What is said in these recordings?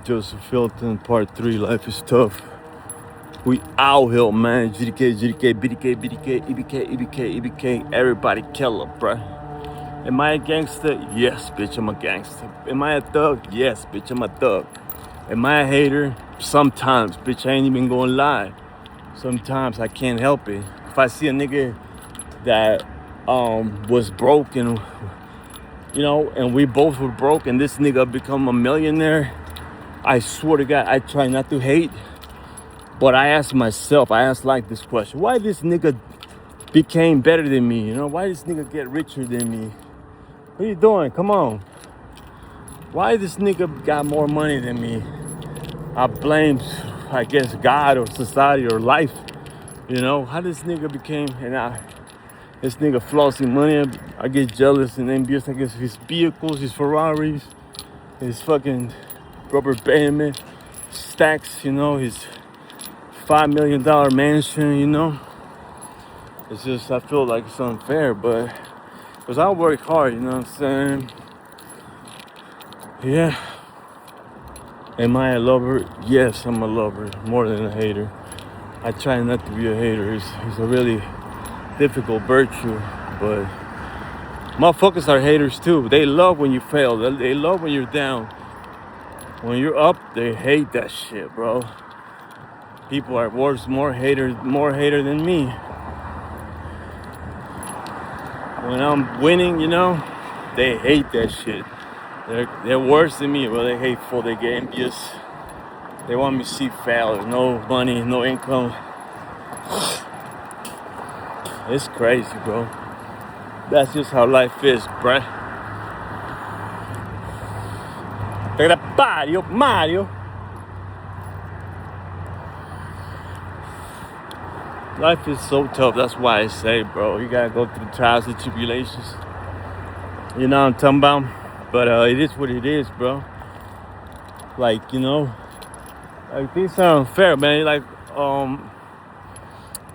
Joseph Filton, part 3, Life is Tough. We out here, man. GDK, BDK, EBK, everybody killer, bruh. Am I a gangster? Yes, bitch, I'm a gangster. Am I a thug? Yes, bitch, I'm a thug. Am I a hater? Sometimes, bitch, I ain't even gonna lie. Sometimes I can't help it. If I see a nigga that was broke and and we both were broke and this nigga become a millionaire, I swear to God, I try not to hate, but I ask like this question: why this nigga became better than me? Why this nigga get richer than me? What are you doing? Come on. Why this nigga got more money than me? I blame, I guess, God or society or life. How this nigga became, this nigga flossing money. I get jealous and envious. I guess his vehicles, his Ferraris, his fucking rubber band stacks, his $5 million mansion, It's just, I feel like it's unfair, but because I work hard, you know what I'm saying? Yeah. Am I a lover? Yes, I'm a lover, more than a hater. I try not to be a hater. It's a really difficult virtue, but motherfuckers are haters too. They love when you fail. They love when you're down. When you're up, they hate that shit, bro. People are worse, more hater than me. When I'm winning, they hate that shit. They're worse than me, bro. They hateful, they get envious. They want me to see failure, no money, no income. It's crazy, bro. That's just how life is, bruh. Mario. Life is so tough. That's why I say, bro, you gotta go through the trials and tribulations. You know what I'm talking about? But it is what it is, bro. Like, things are unfair, man. Like,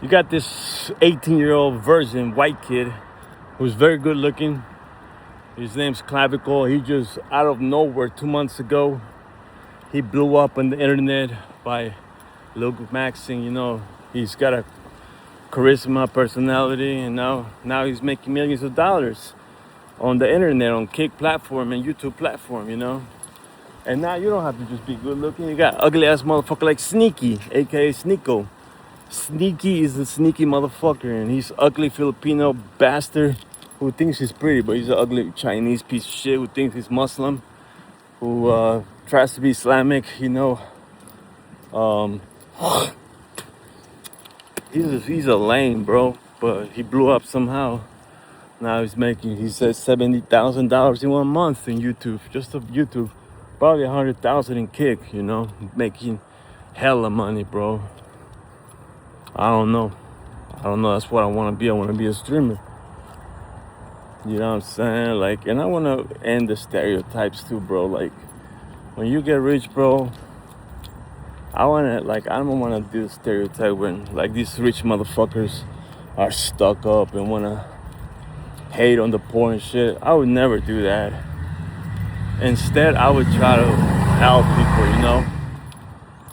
you got this 18-year-old virgin white kid who's very good looking. His name's Clavicle. He just, out of nowhere, 2 months ago, he blew up on the internet by Lil Maxing. He's got a charisma, personality, and now he's making millions of dollars on the internet, on Kick platform and YouTube platform, And now you don't have to just be good looking. You got ugly ass motherfucker like Sneaky, aka Sneeko. Sneaky is a sneaky motherfucker, and he's ugly Filipino bastard who thinks he's pretty, but he's an ugly Chinese piece of shit who thinks he's Muslim, who tries to be Islamic, He's a lame, bro, but he blew up somehow. Now he says $70,000 in 1 month in YouTube, just of YouTube. Probably 100,000 in Kick, making hella money, bro. I don't know. That's what I want to be. I want to be a streamer. You know what I'm saying? Like, and I want to end the stereotypes too, bro. Like, when you get rich, bro, I don't want to do the stereotype when, like, these rich motherfuckers are stuck up and want to hate on the poor and shit. I would never do that. Instead, I would try to help people,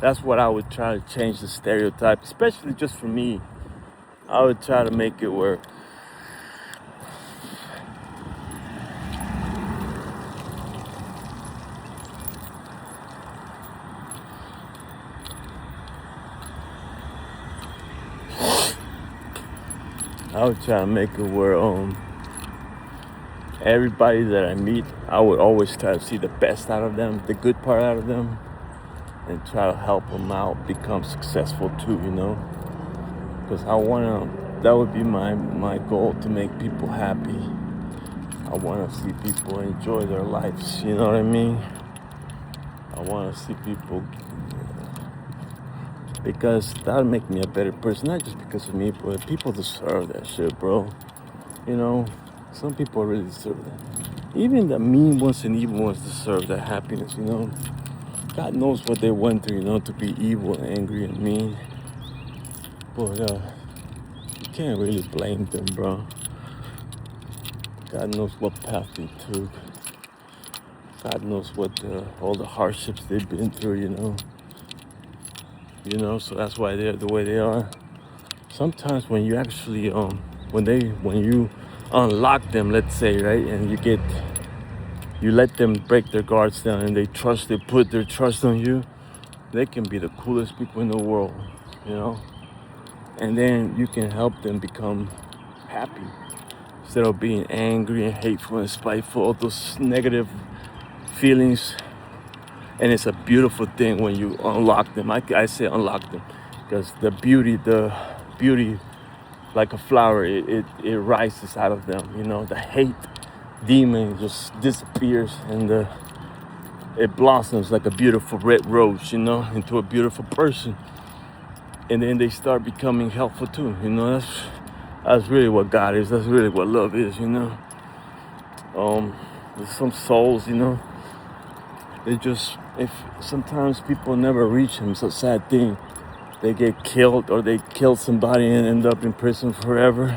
That's what I would try to change the stereotype, especially just for me. I would try to make it work. I would try to make it where everybody that I meet, I would always try to see the best out of them, the good part out of them, and try to help them out become successful too, Because that would be my goal, to make people happy. I want to see people enjoy their lives, you know what I mean? I want to see people, because that'll make me a better person, not just because of me, but people deserve that shit, bro. Some people really deserve that. Even the mean ones and evil ones deserve that happiness, God knows what they went through, to be evil and angry and mean. But you can't really blame them, bro. God knows what path they took. God knows what all the hardships they've been through, so that's why they're the way they are. Sometimes when you actually when you unlock them, let's say, right, and you let them break their guards down and they put their trust on you, they can be the coolest people in the world, you know. And then you can help them become happy instead of being angry and hateful and spiteful, all those negative feelings. And it's a beautiful thing when you unlock them. I say unlock them because the beauty like a flower, it rises out of them. The hate demon just disappears and it blossoms like a beautiful red rose, into a beautiful person. And then they start becoming helpful too. That's really what God is. That's really what love is. There's some souls, they just, if sometimes people never reach Him. It's a sad thing. They get killed or they kill somebody and end up in prison forever.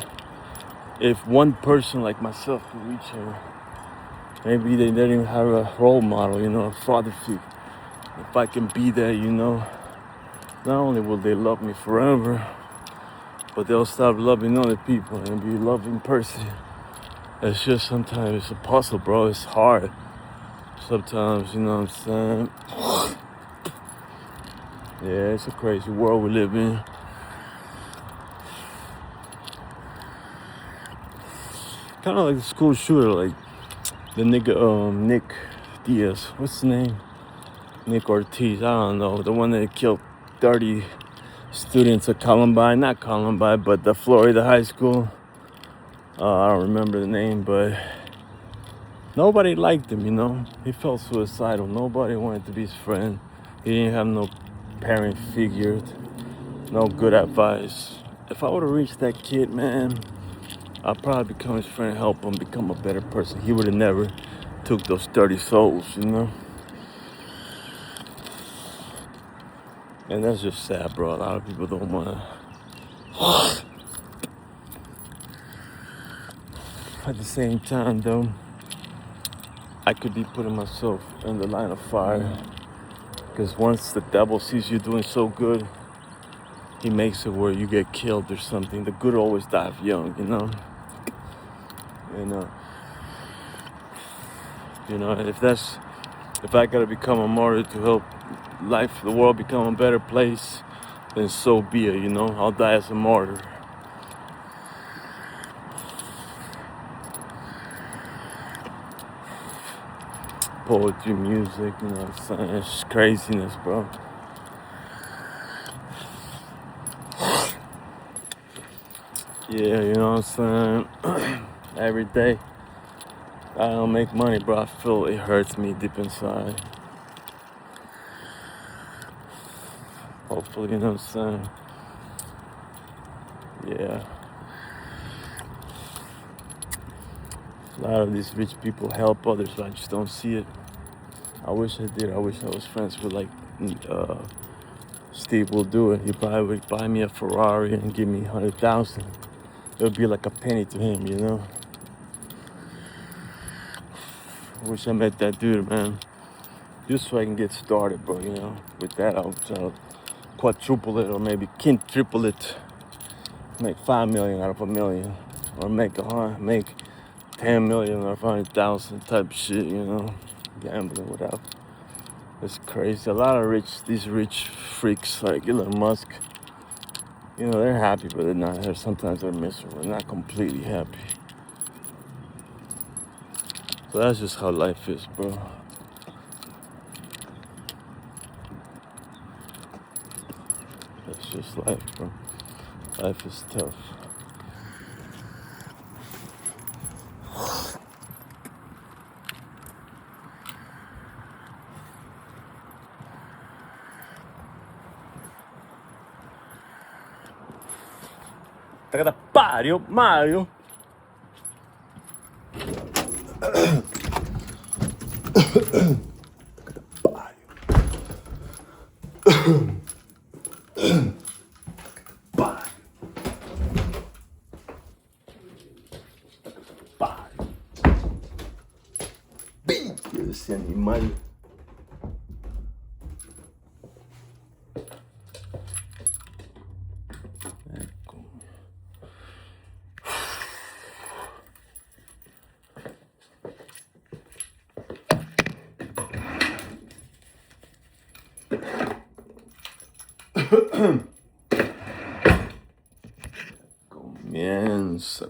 If one person like myself could reach Him, maybe they didn't even have a role model, a father figure. If I can be there, not only will they love me forever, but they'll stop loving other people and be a loving person. It's just sometimes it's a puzzle, bro. It's hard. Sometimes, you know what I'm saying? Yeah, it's a crazy world we live in. Kind of like the school shooter, like the nigga, Nick Diaz. What's his name? Nick Ortiz. I don't know. The one that killed 30 students at Columbine. Not Columbine, but the Florida high school. I don't remember the name, but nobody liked him, He felt suicidal. Nobody wanted to be his friend. He didn't have no parent figure, no good advice. If I would have reached that kid, man, I'd probably become his friend, help him become a better person. He would have never took those 30 souls, And that's just sad, bro. A lot of people don't want to. At the same time, though, I could be putting myself in the line of fire. Because once the devil sees you doing so good, he makes it where you get killed or something. The good always die young, if I gotta become a martyr to help the world become a better place, then so be it, I'll die as a martyr. Poetry, music, what I'm saying? It's craziness, bro. Yeah, what I'm saying? Every day I don't make money, bro. I feel it hurts me deep inside. Hopefully, what I'm saying? Yeah. A lot of these rich people help others, but I just don't see it. I wish I did. I wish I was friends with like Steve will do it. He probably would buy me a Ferrari and give me 100,000. It would be like a penny to him, I wish I met that dude, man. Just so I can get started, bro, With that, I'll try to quadruple it or maybe quintuple it. Make 5 million out of a million. Or make 10 million or 100,000 type shit, Gambling without. It's crazy. A lot of these rich freaks like Elon Musk, they're happy, but they're not. Sometimes they're miserable. They're not completely happy. So that's just how life is, bro. That's just life, bro. Life is tough. Taca pariu, Mario. Esse animal. Comienza.